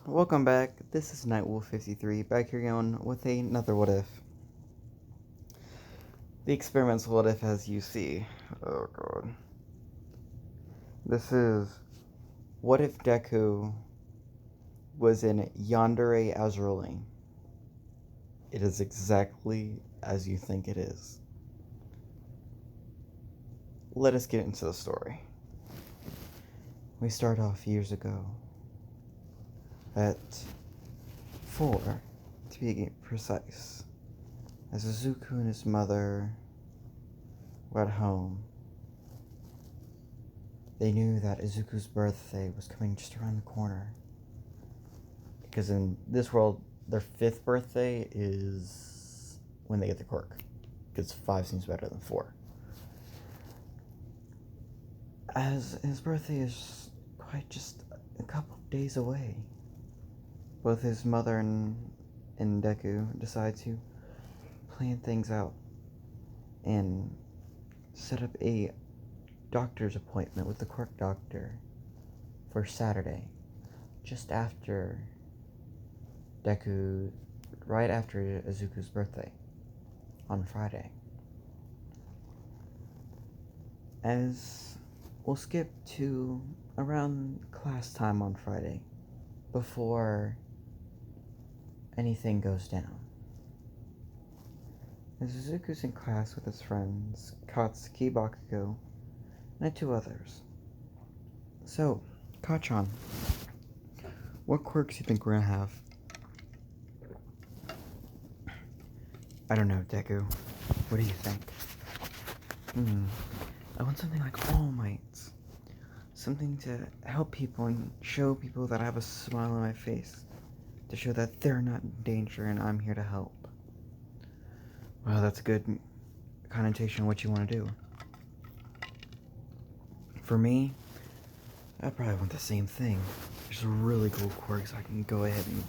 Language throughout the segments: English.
Welcome back. This is Nightwolf53 back here again with another what if. The experimental what if as you see. Oh god. This is what if Deku was in yandere azur. It is exactly as you think it is. Let us get into the story. We start off years ago at 4 to be precise, as Izuku and his mother were at home. They knew that Izuku's birthday was coming just around the corner. Because in this world, their 5th birthday is when they get the quirk. Because 5 seems better than 4. As his birthday is quite just a couple of days away, both his mother and Deku decide to plan things out and set up a doctor's appointment with the quirk doctor for Saturday, just after Deku, right after Izuku's birthday, on Friday. As we'll skip to around class time on Friday, before anything goes down. As Izuku's in class with his friends, Katsuki, Bakugo, and 2 others. So, Kachan, what quirks do you think we're gonna have? I don't know, Deku. What do you think? I want something like All Might. Something to help people and show people that I have a smile on my face. To show that they're not in danger and I'm here to help. Well, that's a good connotation of what you want to do. For me, I probably want the same thing. There's really cool quirks I can go ahead and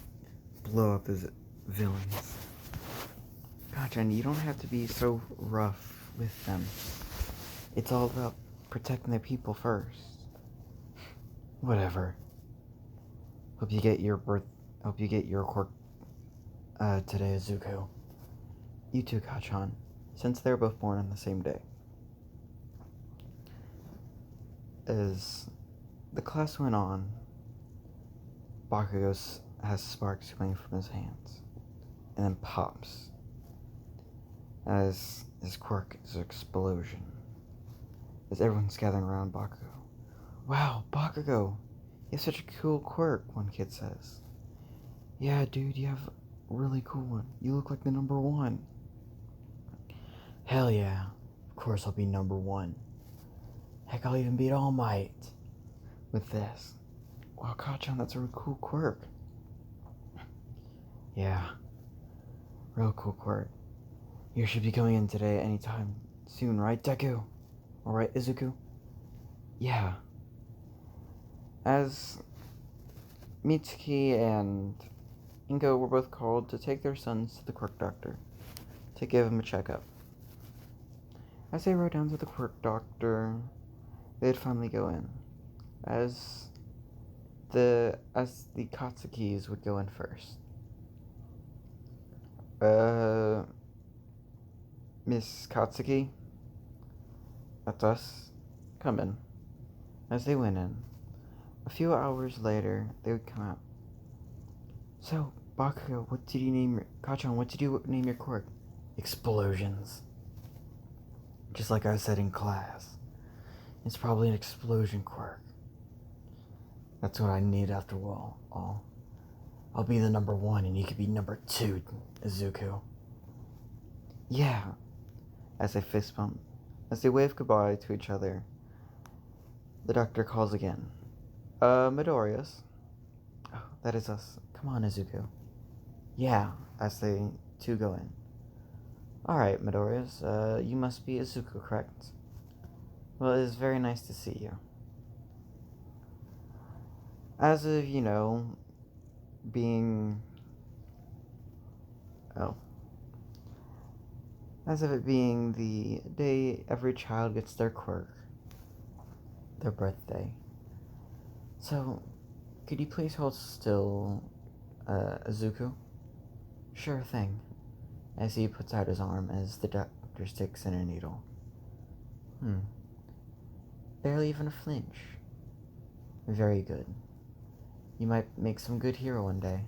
blow up as villains. Gotcha, and you don't have to be so rough with them. It's all about protecting the people first. Whatever. Hope you get your quirk today, Izuku. You too, Kachan, since they're both born on the same day. As the class went on, Bakugo has sparks coming from his hands, and then pops as his quirk is an explosion. As everyone's gathering around Bakugo. Wow, Bakugo, you have such a cool quirk, one kid says. Yeah, dude, you have a really cool one. You look like the number 1. Hell yeah, of course I'll be number 1. Heck, I'll even beat All Might with this. Wow, Kachan, that's a really cool quirk. Yeah, real cool quirk. You should be coming in today anytime soon, right, Deku? Alright, Izuku? Yeah. As Mitsuki and Ingo were both called to take their sons to the quirk doctor to give him a checkup. As they rode down to the quirk doctor, they'd finally go in. As the Katsukis would go in first. Miss Katsuki? That's us. Come in. As they went in, a few hours later, they would come out. So, Bakugo, what did you name your quirk? Explosions. Just like I said in class. It's probably an explosion quirk. That's what I need after all. I'll be the number 1 and you could be number 2, Izuku. Yeah. As they fist bump. As they wave goodbye to each other, the doctor calls again. Midoriya's. Oh, that is us. Come on, Izuku. Yeah, as they 2 go in. Alright, Midoriya's. You must be Izuku, correct? Well, it is very nice to see you. As of, being... Oh. As of it being the day every child gets their quirk. Their birthday. So, Could you please hold still, Izuku? Sure thing, as he puts out his arm as the doctor sticks in a needle. Barely even a flinch. Very good. You might make some good hero one day.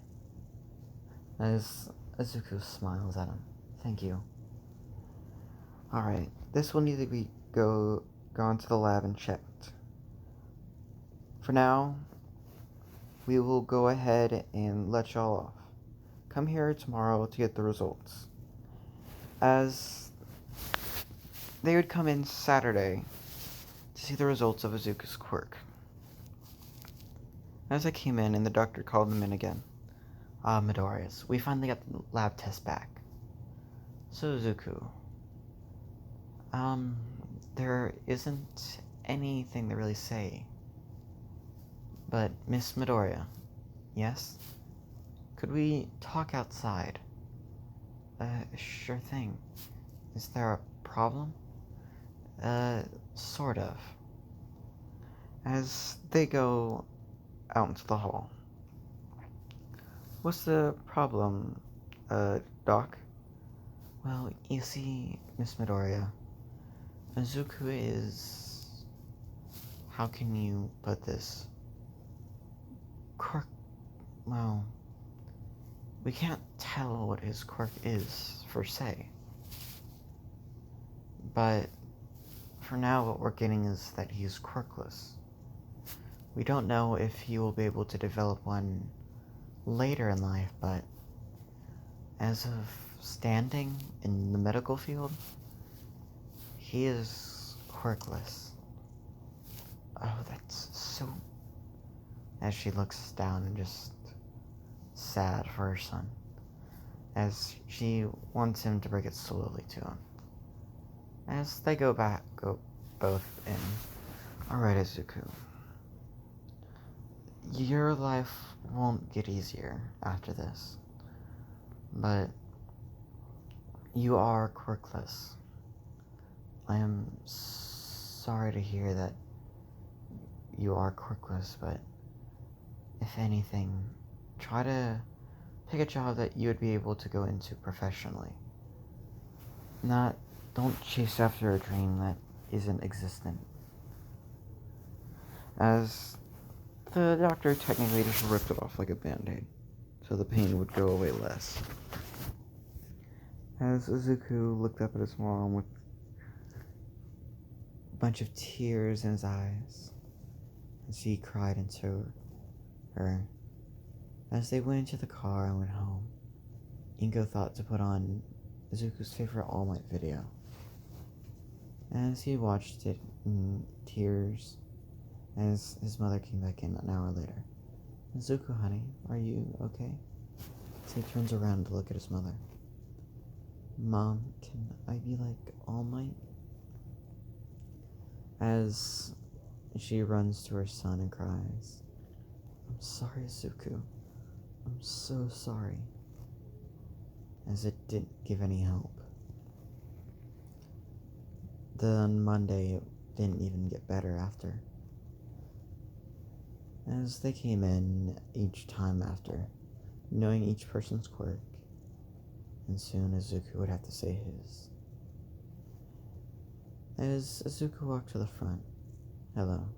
As Izuku smiles at him. Thank you. Alright, this will need to be gone to the lab and checked. For now, we will go ahead and let y'all off. Come here tomorrow to get the results. As they would come in Saturday to see the results of Izuku's quirk. As I came in and the doctor called them in again. Midorius, we finally got the lab test back. So Izuku, there isn't anything to really say. But Miss Midoriya, yes? Could we talk outside? Sure thing. Is there a problem? Sort of. As they go out into the hall. What's the problem, Doc? Well, you see, Miss Midoriya, Izuku is... How can you put this? Quirk... Well... We can't tell what his quirk is, per se. But for now, what we're getting is that he's quirkless. We don't know if he will be able to develop one later in life, but as of standing in the medical field, he is quirkless. Oh, that's so... As she looks down and just sad for her son, as she wants him to break it slowly to him. As they go both in. Alright, Izuku. Your life won't get easier after this, but you are quirkless. I am sorry to hear that you are quirkless, but if anything, try to pick a job that you would be able to go into professionally. Don't chase after a dream that isn't existent. As the doctor technically just ripped it off like a band-aid, so the pain would go away less. As Izuku looked up at his mom with a bunch of tears in his eyes, as he cried into her. As they went into the car and went home, Ingo thought to put on Izuku's favorite All Might video. As he watched it in tears, as his mother came back in an hour later. Izuku, honey, are you okay? As he turns around to look at his mother. Mom, can I be like All Might? As she runs to her son and cries, I'm sorry, Izuku. I'm so sorry. As it didn't give any help. Then Monday, it didn't even get better after. As they came in each time after, knowing each person's quirk, and soon Izuku would have to say his. As Izuku walked to the front, hello.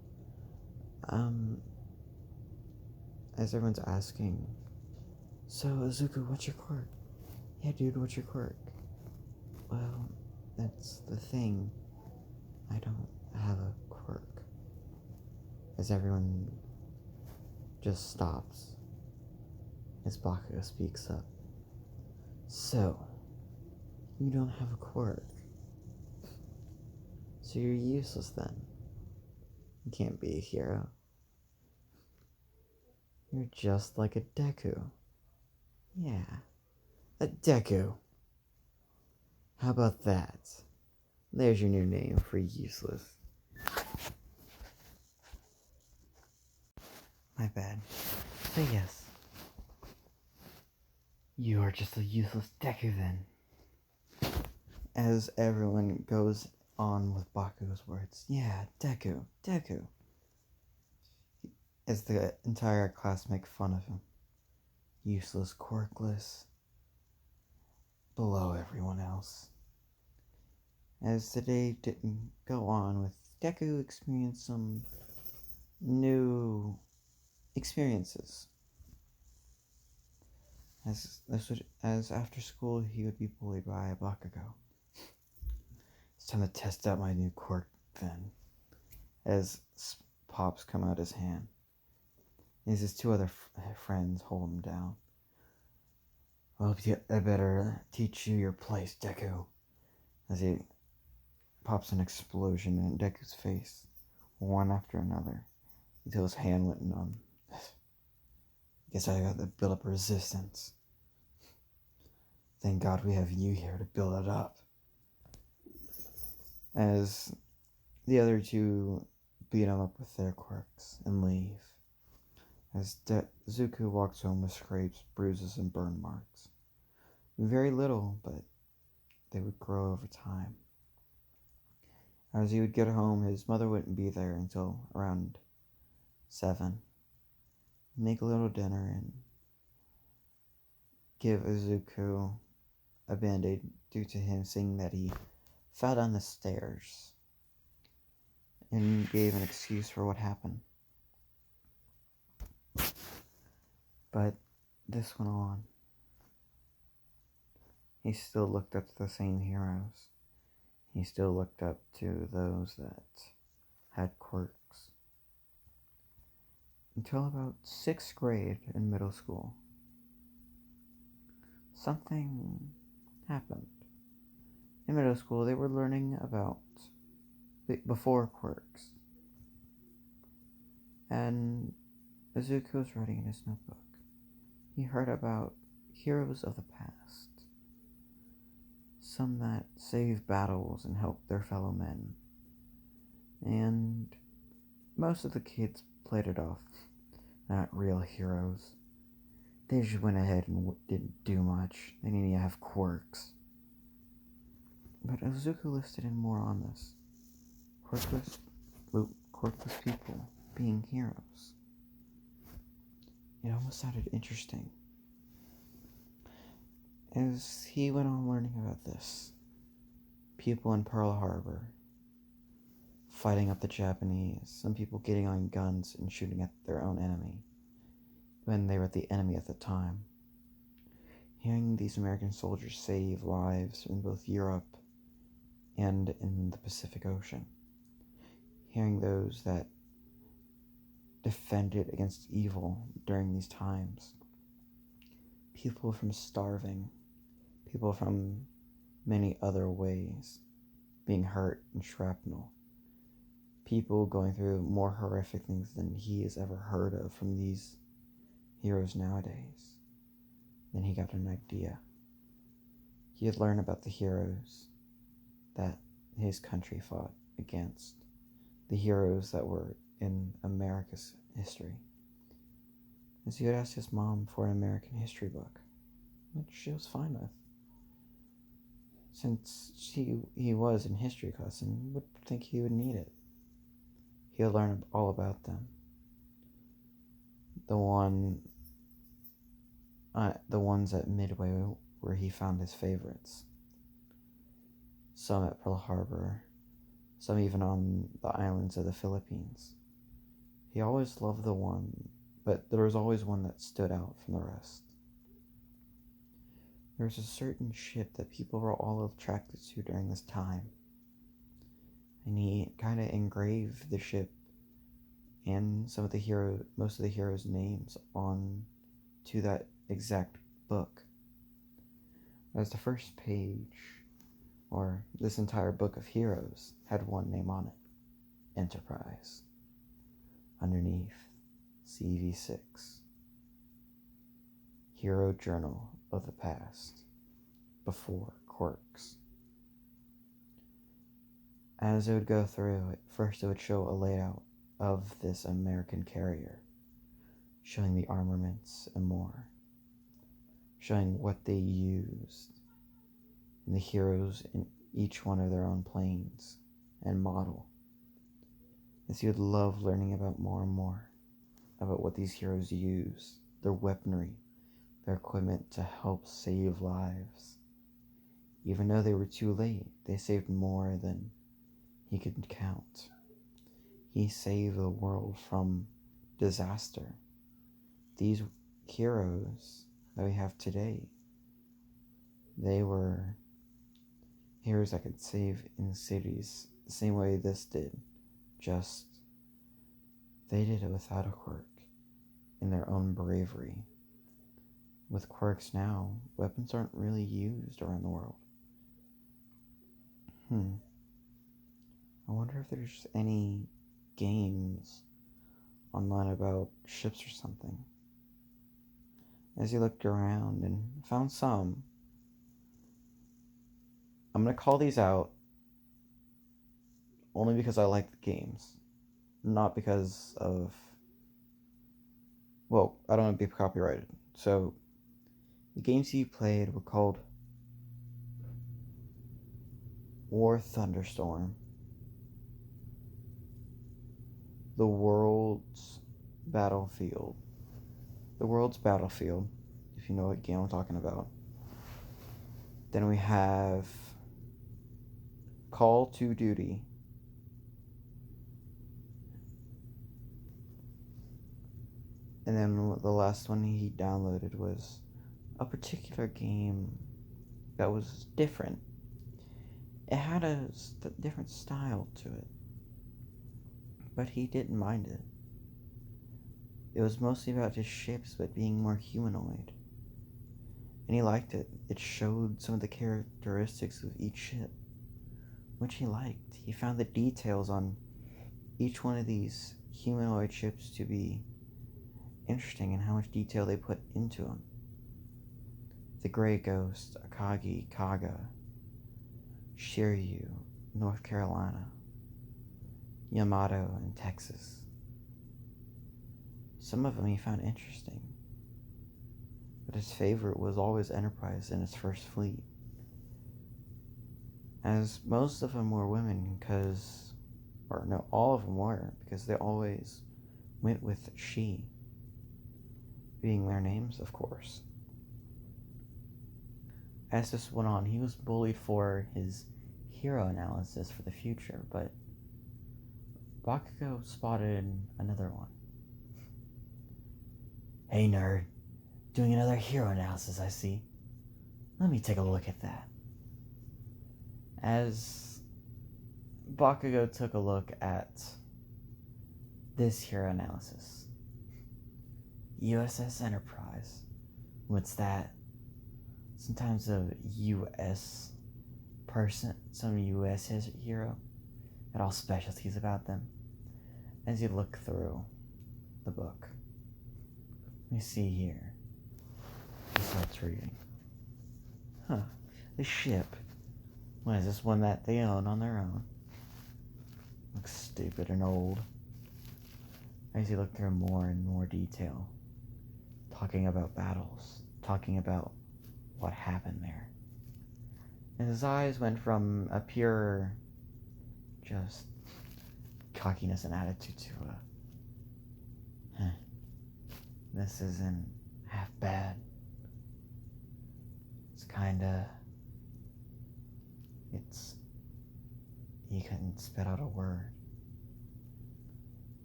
As everyone's asking, so Izuku, what's your quirk? Yeah, dude, what's your quirk? Well, that's the thing. I don't have a quirk. As everyone just stops, as Bakugo speaks up. So, you don't have a quirk. So you're useless then. You can't be a hero. You're just like a deku. Yeah, a deku. How about that? There's your new name for useless. My bad. So yes, you are just a useless deku then. As everyone goes on with Bakugo's words. Yeah, deku. as the entire class make fun of him. Useless, quirkless, below everyone else. As the day didn't go on, with Deku experienced some new experiences. As after school he would be bullied by a Bakugo. It's time to test out my new quirk then. As pops come out his hand. As his two other friends hold him down. Well, I better teach you your place, Deku. As he pops an explosion in Deku's face, one after another, until his hand went numb. Guess I got to build up resistance. Thank God we have you here to build it up. As the other two beat him up with their quirks and leave. As Zuko walks home with scrapes, bruises, and burn marks. Very little, but they would grow over time. As he would get home, his mother wouldn't be there until around 7. Make a little dinner and give Izuku a band-aid due to him saying that he fell down the stairs and gave an excuse for what happened. But this went on. He still looked up to the same heroes. He still looked up to those that had quirks. Until about 6th grade in middle school. Something happened. In middle school, they were learning about before quirks. And Izuku was writing in his notebook. He heard about heroes of the past. Some that saved battles and helped their fellow men. And most of the kids played it off. Not real heroes. They just went ahead and didn't do much. They didn't even have quirks. But Izuku listed in more on this. Quirkless people being heroes. It almost sounded interesting. As he went on learning about this, people in Pearl Harbor fighting up the Japanese, some people getting on guns and shooting at their own enemy when they were the enemy at the time. Hearing these American soldiers save lives in both Europe and in the Pacific Ocean. Hearing those that defended against evil during these times. People from starving, people from many other ways being hurt in shrapnel. People going through more horrific things than he has ever heard of from these heroes nowadays. Then he got an idea. He had learned about the heroes that his country fought against. The heroes that were in America's history. As he would ask his mom for an American history book, which she was fine with. Since he was in history class and would think he would need it. He would learn all about them. The ones at Midway where he found his favorites. Some at Pearl Harbor, some even on the islands of the Philippines. He always loved the one, but there was always one that stood out from the rest. There was a certain ship that people were all attracted to during this time. And he kind of engraved the ship and most of the heroes' names on to that exact book. As the first page, or this entire book of heroes, had one name on it, Enterprise. Underneath, CV6. Hero Journal of the Past. Before quirks. As it would go through it, first it would show a layout of this American carrier, showing the armaments and more, showing what they used, and the heroes in each one of their own planes and model, as you would love learning about more and more. about what these heroes use, their weaponry, their equipment to help save lives. Even though they were too late, they saved more than he could count. He saved the world from disaster. These heroes that we have today, they were heroes that could save in cities the same way this did. Just they did it without a quirk, in their own bravery. With quirks now, weapons aren't really used around the world. I wonder if there's any games online about ships or something. As he looked around and found some, I'm going to call these out only because I like the games, not because of, well, I don't want to be copyrighted. So, the games he played were called War Thunderstorm, The World's Battlefield. The World's Battlefield, if you know what game I'm talking about. Then we have Call to Duty. And then the last one he downloaded was a particular game that was different. It had a different style to it, but he didn't mind it. It was mostly about just ships, but being more humanoid. And he liked it. It showed some of the characteristics of each ship, which he liked. He found the details on each one of these humanoid ships to be interesting and how much detail they put into them. The Grey Ghost, Akagi, Kaga, Shiryu, North Carolina, Yamato, and Texas. Some of them he found interesting, but his favorite was always Enterprise and its first fleet. As most of them were women all of them were, because they always went with she, being their names, of course. As this went on, he was bullied for his hero analysis for the future, but Bakugo spotted another one. Hey nerd, doing another hero analysis, I see. Let me take a look at that. As Bakugo took a look at this hero analysis, USS Enterprise. What's that? Sometimes a US person, some US hero, had all specialties about them. As you look through the book, let me see here. He starts reading. The ship. What is this one that they own on their own? Looks stupid and old. As you look through more and more detail, talking about battles, talking about what happened there. And his eyes went from a pure just cockiness and attitude to this isn't half bad. He couldn't spit out a word.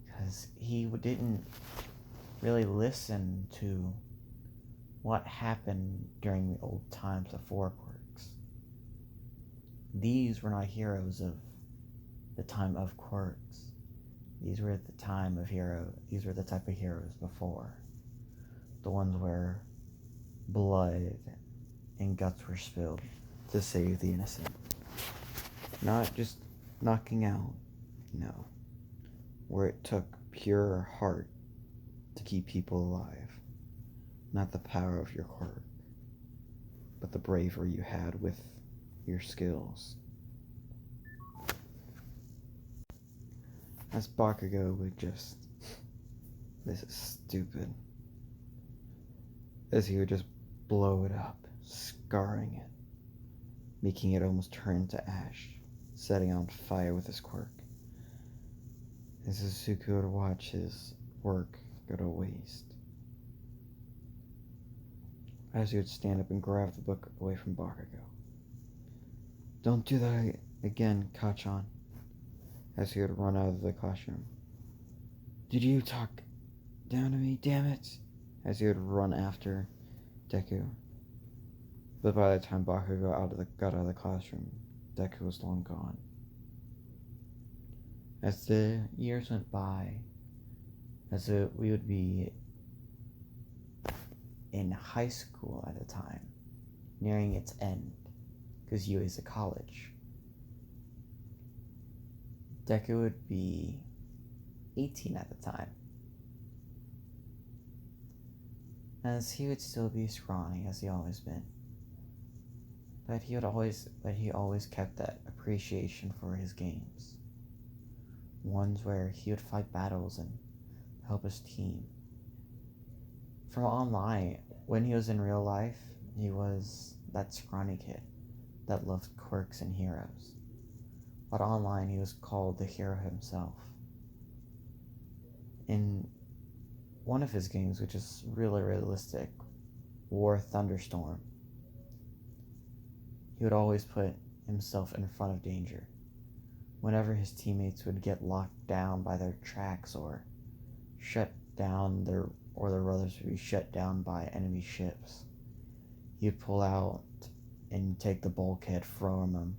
Because he didn't really listen to what happened during the old times of Four Quirks. These were not heroes of the time of Quirks. These were the type of heroes before. The ones where blood and guts were spilled to save the innocent. Not just knocking out, no. Where it took pure heart to keep people alive. Not the power of your quirk, but the bravery you had with your skills. As Bakugo would just, this is stupid. As he would just blow it up, scarring it, making it almost turn to ash, setting on fire with his quirk. As Suzuki would watch his work go to waste. As he would stand up and grab the book away from Bakugo. Don't do that again, Kachan. As he would run out of the classroom. Did you talk down to me, damn it? As he would run after Deku. But by the time Bakugo got out of the classroom, Deku was long gone. As the years went by, we would be in high school at the time, nearing its end, because UA is a college. Deku would be 18 at the time, as he would still be scrawny as he always been. But he always kept that appreciation for his games. Ones where he would fight battles and help his team. From online, when he was in real life, he was that scrawny kid that loved quirks and heroes. But online, he was called the hero himself. In one of his games, which is really realistic, War Thunderstorm, he would always put himself in front of danger. Whenever his teammates would get locked down by their tracks or their brothers would be shut down by enemy ships, he'd pull out and take the bulkhead from them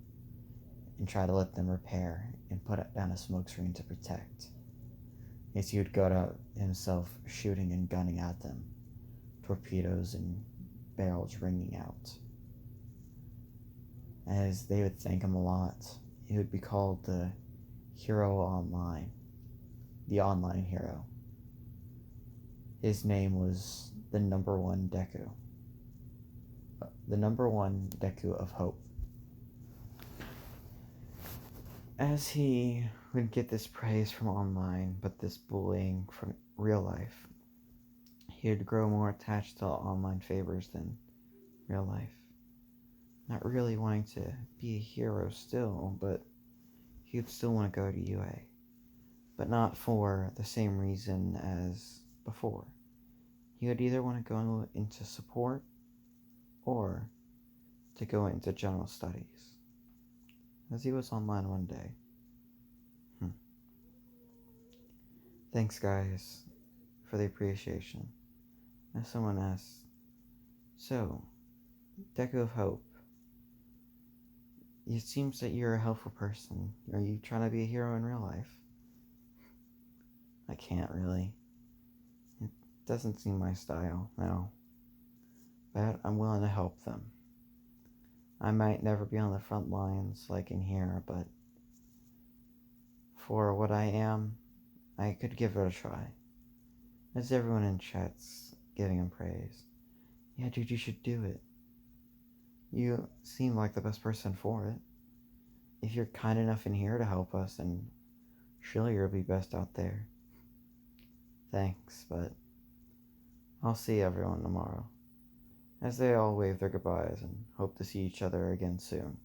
and try to let them repair and put down a smoke screen to protect. Yes, he would go out himself shooting and gunning at them, torpedoes and barrels ringing out. As they would thank him a lot, he would be called the hero online, the online hero. His name was the number one Deku of Hope. As he would get this praise from online, but this bullying from real life, he would grow more attached to online favors than real life. Not really wanting to be a hero still, but he would still want to go to UA. But not for the same reason as before. He would either want to go into support or to go into general studies. As he was online one day. Thanks, guys, for the appreciation. As someone asked, so, Deku of Hope, it seems that you're a helpful person. Are you trying to be a hero in real life? I can't really. It doesn't seem my style, no. But I'm willing to help them. I might never be on the front lines like in here, but for what I am, I could give it a try. As everyone in chat's giving him praise. Yeah, dude, you should do it. You seem like the best person for it. If you're kind enough in here to help us, then surely you'll be best out there. Thanks, but I'll see everyone tomorrow. As they all wave their goodbyes and hope to see each other again soon.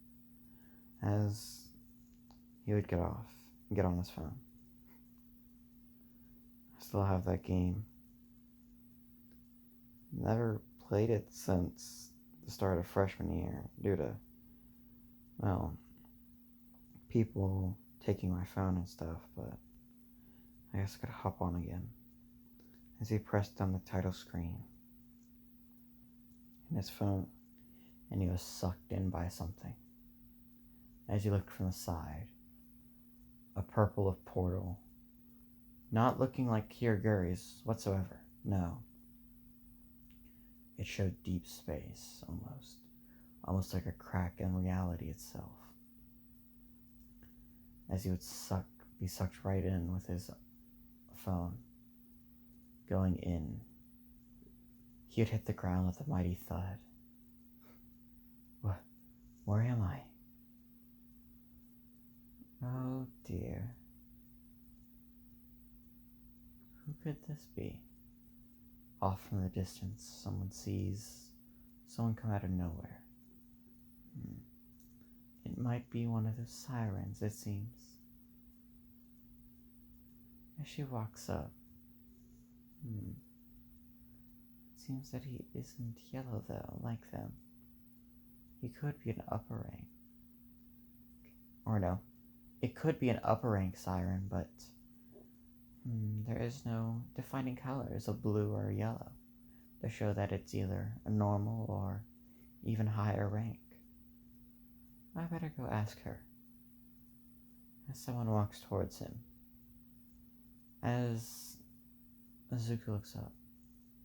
As he would get off and get on his phone. I still have that game. Never played it since the start of freshman year due to, well, people taking my phone and stuff, but I guess I could hop on again. As he pressed on the title screen in his phone, and he was sucked in by something. As he looked from the side, a purple of portal, not looking like Kiriguri's whatsoever, no. It showed deep space, almost like a crack in reality itself. As he would be sucked right in with his phone, going in, he would hit the ground with a mighty thud. What? Where am I? Oh dear. Who could this be? Off from the distance, someone come out of nowhere. It might be one of the sirens, it seems. As she walks up, Hmm. It seems that he isn't yellow though, like them. He could be an upper rank. Or no, it could be an upper rank siren, but there is no defining colors of blue or yellow to show that it's either a normal or even higher rank. I better go ask her. As someone walks towards him, as Azuka looks up.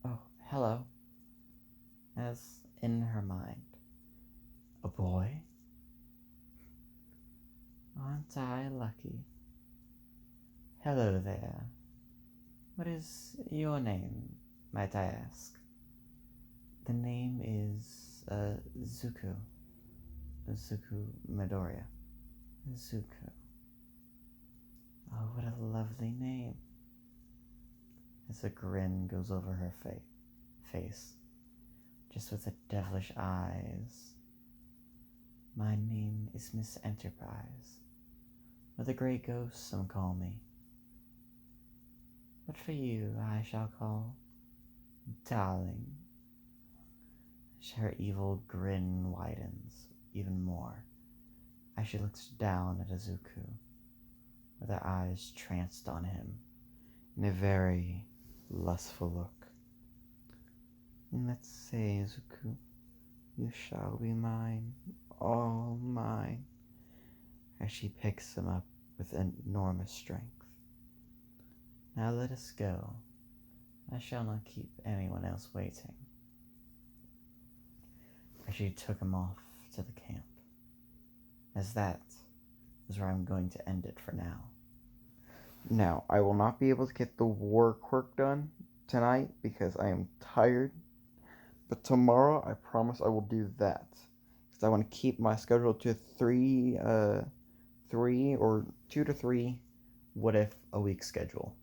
Oh, hello. As in her mind, a boy? Aren't I lucky? Hello there. What is your name, might I ask? The name is Zuko. Zuko Midoriya. Zuko. Oh, what a lovely name. As a grin goes over her face, just with the devilish eyes. My name is Miss Enterprise, or the Grey Ghost some call me. But for you I shall call Darling. Her evil grin widens even more as she looks down at Izuku, with her eyes tranced on him in a very lustful look. And let's say, Izuku, you shall be mine, all mine, as she picks him up with enormous strength. Now let us go. I shall not keep anyone else waiting. As she took him off to the camp. As that is where I'm going to end it for now. Now, I will not be able to get the war quirk done tonight because I am tired. But tomorrow, I promise I will do that. Because I want to keep my schedule to three or 2 to 3 what if a week schedule.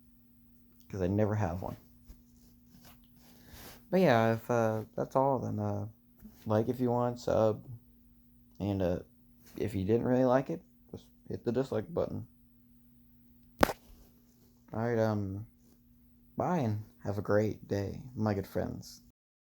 Because I never have one. But yeah, if that's all, then like if you want, sub. And if you didn't really like it, just hit the dislike button. Alright, bye and have a great day, my good friends.